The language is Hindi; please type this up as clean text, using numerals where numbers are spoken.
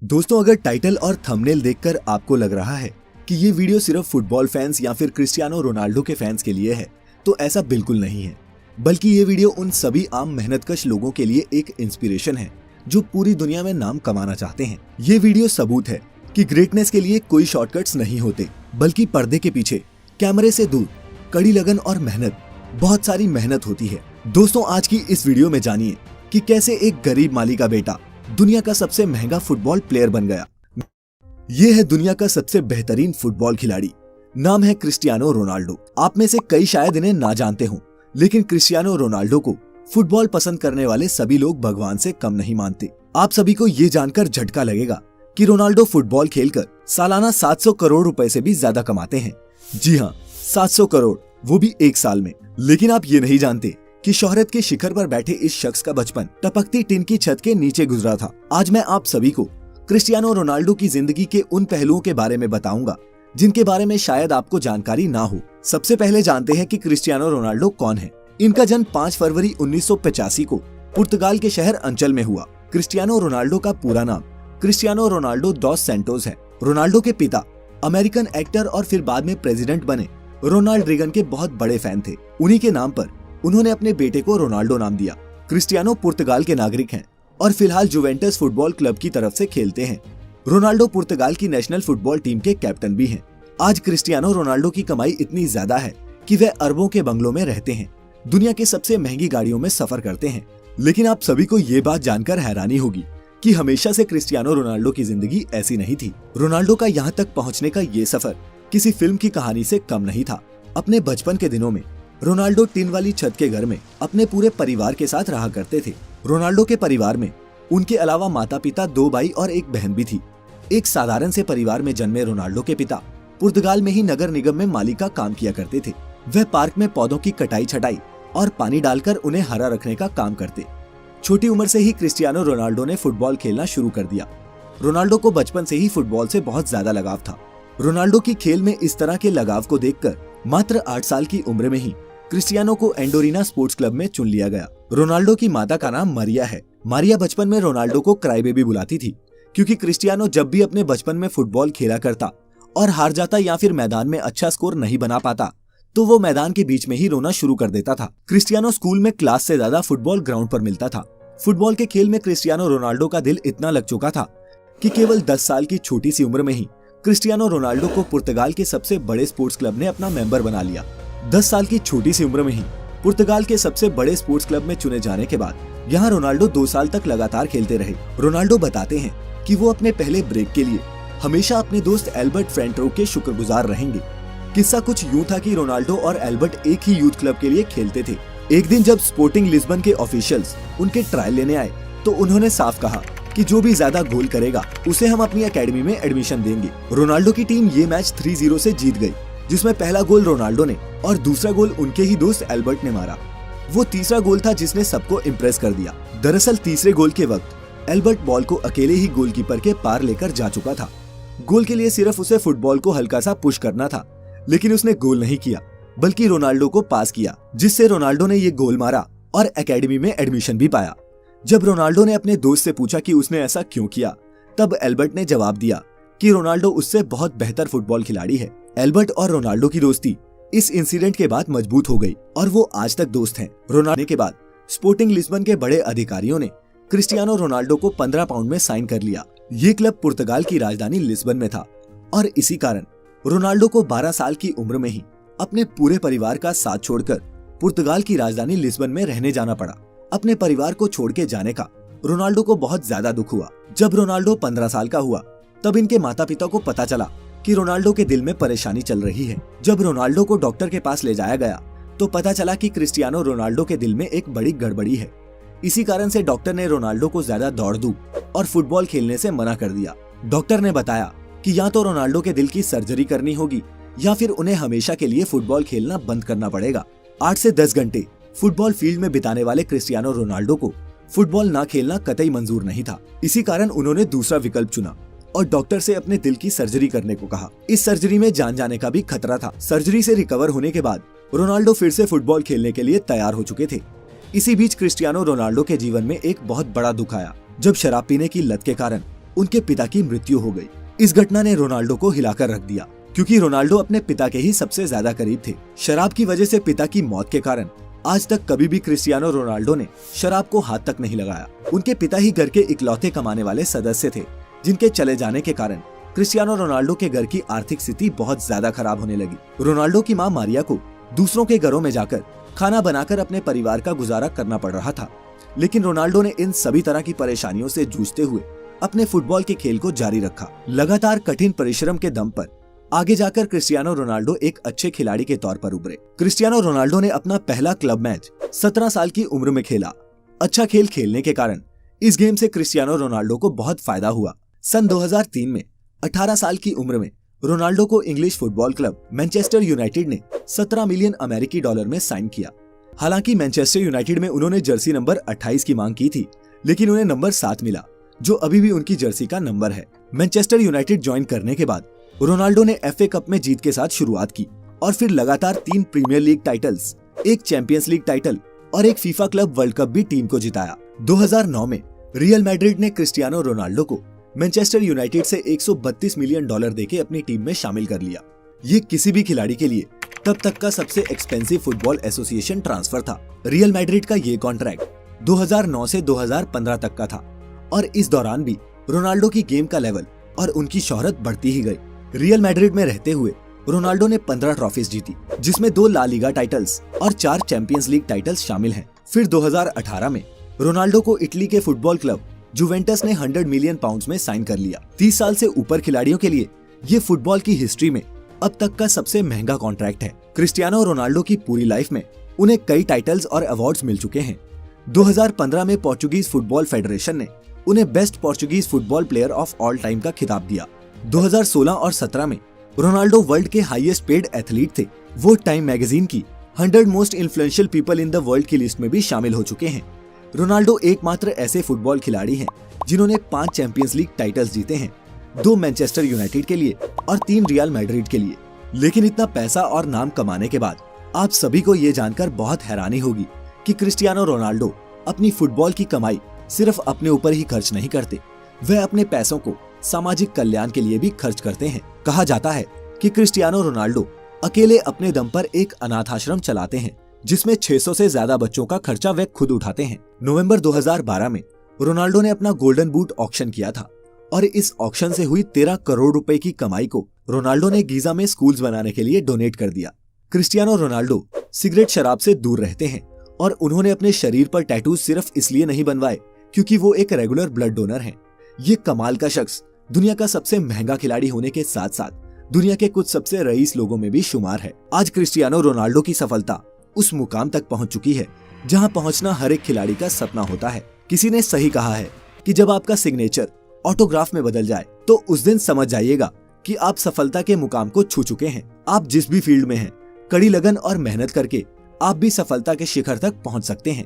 दोस्तों, अगर टाइटल और थंबनेल देखकर आपको लग रहा है कि ये वीडियो सिर्फ फुटबॉल फैंस या फिर क्रिस्टियानो रोनाल्डो के फैंस के लिए है, तो ऐसा बिल्कुल नहीं है। बल्कि ये वीडियो उन सभी आम मेहनतकश लोगों के लिए एक इंस्पिरेशन है जो पूरी दुनिया में नाम कमाना चाहते हैं। ये वीडियो सबूत है कि ग्रेटनेस के लिए कोई शॉर्टकट्स नहीं होते, बल्कि पर्दे के पीछे कैमरे से दूर कड़ी लगन और मेहनत, बहुत सारी मेहनत होती है। दोस्तों, आज की इस वीडियो में जानिए कि कैसे एक गरीब माली का बेटा दुनिया का सबसे महंगा फुटबॉल प्लेयर बन गया। ये है दुनिया का सबसे बेहतरीन फुटबॉल खिलाड़ी, नाम है क्रिस्टियानो रोनाल्डो। आप में से कई शायद इन्हें ना जानते हों, लेकिन क्रिस्टियानो रोनाल्डो को फुटबॉल पसंद करने वाले सभी लोग भगवान से कम नहीं मानते। आप सभी को ये जानकर झटका लगेगा कि रोनाल्डो फुटबॉल खेलकर सालाना 700 करोड़ रुपए से भी ज्यादा कमाते हैं। जी हाँ, 700 करोड़, वो भी एक साल में। लेकिन आप ये नहीं जानते कि शोहरत के शिखर पर बैठे इस शख्स का बचपन टपकती टिन की छत के नीचे गुजरा था। आज मैं आप सभी को क्रिस्टियानो रोनाल्डो की जिंदगी के उन पहलुओं के बारे में बताऊंगा जिनके बारे में शायद आपको जानकारी ना हो। सबसे पहले जानते हैं कि क्रिस्टियानो रोनाल्डो कौन है। इनका जन्म 5 फरवरी 1985 को पुर्तगाल के शहर अंचल में हुआ। क्रिस्टियानो रोनाल्डो का पूरा नाम क्रिस्टियानो रोनाल्डो डॉस सैंटोस है। रोनाल्डो के पिता अमेरिकन एक्टर और फिर बाद में प्रेसिडेंट बने रोनाल्ड रेगन के बहुत बड़े फैन थे। उन्हीं के नाम पर उन्होंने अपने बेटे को रोनाल्डो नाम दिया। क्रिस्टियानो पुर्तगाल के नागरिक हैं और फिलहाल जुवेंटस फुटबॉल क्लब की तरफ से खेलते हैं। रोनाल्डो पुर्तगाल की नेशनल फुटबॉल टीम के कैप्टन भी हैं। आज क्रिस्टियानो रोनाल्डो की कमाई इतनी ज्यादा है कि वे अरबों के बंगलों में रहते हैं, दुनिया के सबसे महंगी गाड़ियों में सफर करते हैं। लेकिन आप सभी को ये बात जानकर हैरानी होगी कि हमेशा से क्रिस्टियानो रोनाल्डो की जिंदगी ऐसी नहीं थी। रोनाल्डो का यहाँ तक पहुँचने का ये सफर किसी फिल्म की कहानी से कम नहीं था। अपने बचपन के दिनों में रोनाल्डो टिन वाली छत के घर में अपने पूरे परिवार के साथ रहा करते थे। रोनाल्डो के परिवार में उनके अलावा माता पिता, 2 भाई और एक बहन भी थी। एक साधारण से परिवार में जन्मे रोनाल्डो के पिता पुर्तगाल में ही नगर निगम में माली का काम किया करते थे। वह पार्क में पौधों की कटाई छटाई और पानी डालकर उन्हें हरा रखने का काम करते। छोटी उम्र से ही क्रिस्टियानो रोनाल्डो ने फुटबॉल खेलना शुरू कर दिया। रोनाल्डो को बचपन से ही फुटबॉल से बहुत ज्यादा लगाव था। रोनाल्डो की खेल में इस तरह के लगाव को देखकर मात्र 8 साल की उम्र में ही क्रिस्टियानो को एंडोरिना स्पोर्ट्स क्लब में चुन लिया गया। रोनाल्डो की माता का नाम मारिया है। मारिया बचपन में रोनाल्डो को क्राई बेबी बुलाती थी, क्योंकि क्रिस्टियानो जब भी अपने बचपन में फुटबॉल खेला करता और हार जाता या फिर मैदान में अच्छा स्कोर नहीं बना पाता, तो वो मैदान के बीच में ही रोना शुरू कर देता था। क्रिस्टियानो स्कूल में क्लास से ज्यादा फुटबॉल ग्राउंड पर मिलता था। फुटबॉल के खेल में क्रिस्टियानो रोनाल्डो का दिल इतना लग चुका था कि केवल 10 साल की छोटी सी उम्र में ही क्रिस्टियानो रोनाल्डो को पुर्तगाल के सबसे बड़े स्पोर्ट्स क्लब ने अपना मेंबर बना लिया। 10 साल की छोटी सी उम्र में ही पुर्तगाल के सबसे बड़े स्पोर्ट्स क्लब में चुने जाने के बाद यहाँ रोनाल्डो 2 साल तक लगातार खेलते रहे। रोनाल्डो बताते हैं कि वो अपने पहले ब्रेक के लिए हमेशा अपने दोस्त एल्बर्ट फ्रेंटरो के शुक्रगुजार रहेंगे। किस्सा कुछ यूं था कि रोनाल्डो और एल्बर्ट एक ही यूथ क्लब के लिए खेलते थे। एक दिन जब स्पोर्टिंग लिस्बन के ऑफिशियल्स उनके ट्रायल लेने आए, तो उन्होंने साफ कहा कि जो भी ज्यादा गोल करेगा उसे हम अपनी एकेडमी में एडमिशन देंगे। रोनाल्डो की टीम ये मैच 3-0 से जीत गई, जिसमें पहला गोल रोनाल्डो ने और दूसरा गोल उनके ही दोस्त एल्बर्ट ने मारा। वो तीसरा गोल था जिसने सबको इम्प्रेस कर दिया। दरअसल तीसरे गोल के वक्त एल्बर्ट बॉल को अकेले ही गोलकीपर के पार लेकर जा चुका था। गोल के लिए सिर्फ उसे फुटबॉल को हल्का सा पुश करना था, लेकिन उसने गोल नहीं किया, बल्कि रोनाल्डो को पास किया, जिससे रोनाल्डो ने ये गोल मारा और एकेडमी में एडमिशन भी पाया। जब रोनाल्डो ने अपने दोस्त से पूछा कि उसने ऐसा क्यों किया, तब एल्बर्ट ने जवाब दिया कि रोनाल्डो उससे बहुत बेहतर फुटबॉल खिलाड़ी है। एल्बर्ट और रोनाल्डो की दोस्ती इस इंसिडेंट के बाद मजबूत हो गई और वो आज तक दोस्त हैं। रोनाल्डो के बाद स्पोर्टिंग लिस्बन के बड़े अधिकारियों ने क्रिस्टियानो रोनाल्डो को 15 पाउंड में साइन कर लिया। ये क्लब पुर्तगाल की राजधानी लिस्बन में था और इसी कारण रोनाल्डो को 12 साल की उम्र में ही अपने पूरे परिवार का साथ छोड़कर पुर्तगाल की राजधानी लिस्बन में रहने जाना पड़ा। अपने परिवार को छोड़ के जाने का रोनाल्डो को बहुत ज्यादा दुख हुआ। जब रोनाल्डो 15 साल का हुआ, तब इनके माता पिता को पता चला कि रोनाल्डो के दिल में परेशानी चल रही है। जब रोनाल्डो को डॉक्टर के पास ले जाया गया, तो पता चला कि क्रिस्टियानो रोनाल्डो के दिल में एक बड़ी गड़बड़ी है। इसी कारण से डॉक्टर ने रोनाल्डो को ज्यादा दौड़ धूप और फुटबॉल खेलने से मना कर दिया। डॉक्टर ने बताया कि या तो रोनाल्डो के दिल की सर्जरी करनी होगी या फिर उन्हें हमेशा के लिए फुटबॉल खेलना बंद करना पड़ेगा। 8 से 10 घंटे फुटबॉल फील्ड में बिताने वाले क्रिस्टियानो रोनाल्डो को फुटबॉल ना खेलना कतई मंजूर नहीं था। इसी कारण उन्होंने दूसरा विकल्प चुना और डॉक्टर से अपने दिल की सर्जरी करने को कहा। इस सर्जरी में जान जाने का भी खतरा था। सर्जरी से रिकवर होने के बाद रोनाल्डो फिर से फुटबॉल खेलने के लिए तैयार हो चुके थे। इसी बीच क्रिस्टियानो रोनाल्डो के जीवन में एक बहुत बड़ा दुख आया, जब शराब पीने की लत के कारण उनके पिता की मृत्यु हो गई। इस घटना ने रोनाल्डो को हिलाकर रख दिया, क्योंकि रोनाल्डो अपने पिता के ही सबसे ज्यादा करीब थे। शराब की वजह से पिता की मौत के कारण आज तक कभी भी क्रिस्टियानो रोनाल्डो ने शराब को हाथ तक नहीं लगाया। उनके पिता ही घर के इकलौते कमाने वाले सदस्य थे, जिनके चले जाने के कारण क्रिस्टियानो रोनाल्डो के घर की आर्थिक स्थिति बहुत ज्यादा खराब होने लगी। रोनाल्डो की मां मारिया को दूसरों के घरों में जाकर खाना बनाकर अपने परिवार का गुजारा करना पड़ रहा था, लेकिन रोनाल्डो ने इन सभी तरह की परेशानियों से जूझते हुए अपने फुटबॉल के खेल को जारी रखा। लगातार कठिन परिश्रम के दम पर आगे जाकर क्रिस्टियानो रोनाल्डो एक अच्छे खिलाड़ी के तौर पर उभरे। क्रिस्टियानो रोनाल्डो ने अपना पहला क्लब मैच 17 साल की उम्र में खेला। अच्छा खेल खेलने के कारण इस गेम से क्रिस्टियानो रोनाल्डो को बहुत फायदा हुआ। सन 2003 में 18 साल की उम्र में रोनाल्डो को English football club Manchester United ने 17 मिलियन अमेरिकी डॉलर में साइन किया। हालांकि मैनचेस्टर यूनाइटेड में उन्होंने जर्सी नंबर 28 की मांग की थी, लेकिन उन्हें नंबर 7 मिला, जो अभी भी उनकी जर्सी का नंबर है। मैनचेस्टर यूनाइटेड ज्वाइन करने के बाद रोनाल्डो ने FA कप में जीत के साथ शुरुआत की और फिर लगातार 3 प्रीमियर लीग टाइटल्स, एक चैंपियंस लीग टाइटल और एक फीफा क्लब वर्ल्ड कप भी टीम को जिताया। 2009 में रियल मैड्रिड ने क्रिस्टियानो रोनाल्डो को मैनचेस्टर यूनाइटेड से 132 मिलियन डॉलर देके अपनी टीम में शामिल कर लिया। ये किसी भी खिलाड़ी के लिए तब तक का सबसे एक्सपेंसिव फुटबॉल एसोसिएशन ट्रांसफर था। रियल मैड्रिड का ये कॉन्ट्रैक्ट 2009 से 2015 तक का था और इस दौरान भी रोनाल्डो की गेम का लेवल और उनकी शोहरत बढ़ती ही गई। रियल मैड्रिड में रहते हुए रोनाल्डो ने 15 ट्रॉफीज जीती, जिसमें 2 ला लीगा टाइटल्स और 4 चैंपियंस लीग टाइटल्स शामिल हैं। फिर 2018 में रोनाल्डो को इटली के फुटबॉल क्लब जुवेंटस ने 100 मिलियन पाउंड्स में साइन कर लिया। 30 साल से ऊपर खिलाड़ियों के लिए ये फुटबॉल की हिस्ट्री में अब तक का सबसे महंगा कॉन्ट्रैक्ट है। क्रिस्टियानो रोनाल्डो की पूरी लाइफ में उन्हें कई टाइटल्स और अवार्ड्स मिल चुके हैं। 2015 में पोर्चुगीज फुटबॉल फेडरेशन ने उन्हें best Portuguese football player of all time का खिताब दिया। 2016 और 17 में रोनाल्डो वर्ल्ड के हाईएस्ट पेड एथलीट थे। वो टाइम मैगजीन की 100 most influential people in the world की लिस्ट में भी शामिल हो चुके हैं। रोनाल्डो एकमात्र ऐसे फुटबॉल खिलाड़ी हैं जिन्होंने 5 चैंपियंस लीग टाइटल्स जीते हैं, 2 मैनचेस्टर यूनाइटेड के लिए और 3 रियल मैड्रिड के लिए। लेकिन इतना पैसा और नाम कमाने के बाद आप सभी को ये जानकर बहुत हैरानी होगी कि क्रिस्टियानो रोनाल्डो अपनी फुटबॉल की कमाई सिर्फ अपने ऊपर ही खर्च नहीं करते, वह अपने पैसों को सामाजिक कल्याण के लिए भी खर्च करते हैं। कहा जाता है कि क्रिस्टियानो रोनाल्डो अकेले अपने दम पर एक अनाथ आश्रम चलाते हैं, जिसमें 600 से ज्यादा बच्चों का खर्चा वे खुद उठाते हैं। नवंबर 2012 में रोनाल्डो ने अपना गोल्डन बूट ऑक्शन किया था और इस ऑक्शन से हुई 13 करोड़ रुपए की कमाई को रोनाल्डो ने गीजा में स्कूल्स बनाने के लिए डोनेट कर दिया। क्रिस्टियानो रोनाल्डो सिगरेट शराब से दूर रहते हैं और उन्होंने अपने शरीर पर टैटूज सिर्फ इसलिए नहीं बनवाए क्योंकि वो एक रेगुलर ब्लड डोनर हैं। ये कमाल का शख्स दुनिया का सबसे महंगा खिलाड़ी होने के साथ साथ दुनिया के कुछ सबसे रईस लोगों में भी शुमार है। आज क्रिस्टियानो रोनाल्डो की सफलता उस मुकाम तक पहुंच चुकी है जहां पहुंचना हर एक खिलाड़ी का सपना होता है। किसी ने सही कहा है कि जब आपका सिग्नेचर ऑटोग्राफ में बदल जाए तो उस दिन समझ जाइएगा कि आप सफलता के मुकाम को छू चुके हैं। आप जिस भी फील्ड में हैं, कड़ी लगन और मेहनत करके आप भी सफलता के शिखर तक पहुंच सकते हैं।